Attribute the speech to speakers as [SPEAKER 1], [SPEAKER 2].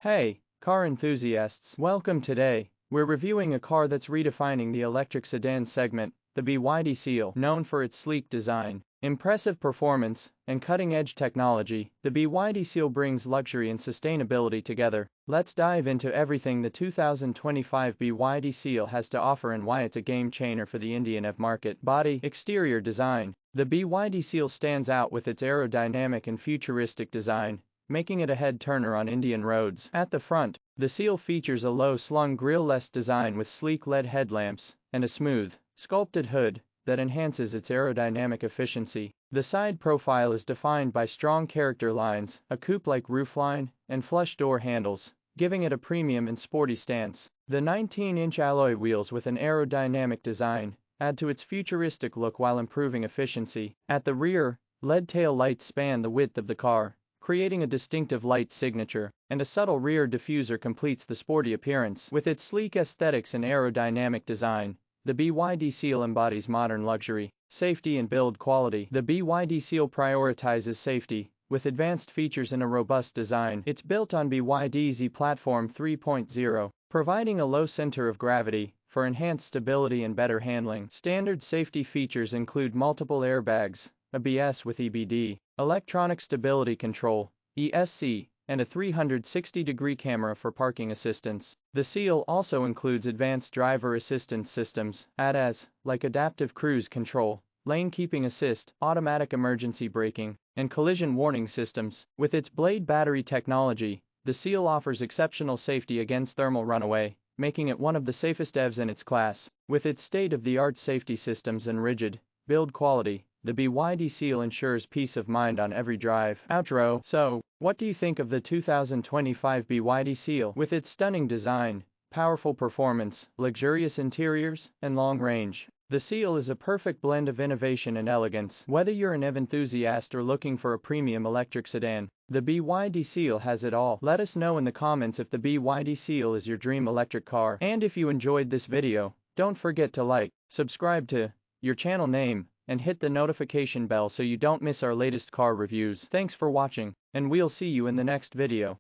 [SPEAKER 1] Hey, car enthusiasts, welcome. Today, we're reviewing a car that's redefining the electric sedan segment, the BYD Seal. Known for its sleek design, impressive performance, and cutting-edge technology, the BYD Seal brings luxury and sustainability together. Let's dive into everything the 2025 BYD Seal has to offer and why it's a game-changer for the Indian EV market. Body, exterior design. The BYD Seal stands out with its aerodynamic and futuristic design, making it a head-turner on Indian roads. At the front, the Seal features a low-slung grille-less design with sleek LED headlamps and a smooth, sculpted hood that enhances its aerodynamic efficiency. The side profile is defined by strong character lines, a coupe-like roofline, and flush door handles, giving it a premium and sporty stance. The 19-inch alloy wheels with an aerodynamic design add to its futuristic look while improving efficiency. At the rear, LED tail lights span the width of the car, creating a distinctive light signature, and a subtle rear diffuser completes the sporty appearance. With its sleek aesthetics and aerodynamic design, the BYD Seal embodies modern luxury, safety and build quality. The BYD Seal prioritizes safety, with advanced features and a robust design. It's built on BYD's e-Platform 3.0, providing a low center of gravity for enhanced stability and better handling. Standard safety features include multiple airbags, ABS with EBD, electronic stability control, ESC, and a 360-degree camera for parking assistance. The Seal also includes advanced driver assistance systems, ADAS, like adaptive cruise control, lane keeping assist, automatic emergency braking, and collision warning systems. With its blade battery technology, the Seal offers exceptional safety against thermal runaway, making it one of the safest EVs in its class. With its state-of-the-art safety systems and rigid build quality, the BYD Seal ensures peace of mind on every drive. Outro. So, what do you think of the 2025 BYD Seal? With its stunning design, powerful performance, luxurious interiors, and long range, the Seal is a perfect blend of innovation and elegance. Whether you're an EV enthusiast or looking for a premium electric sedan, the BYD Seal has it all. Let us know in the comments if the BYD Seal is your dream electric car. And if you enjoyed this video, don't forget to like, subscribe to your channel name, and hit the notification bell so you don't miss our latest car reviews. Thanks for watching, and we'll see you in the next video.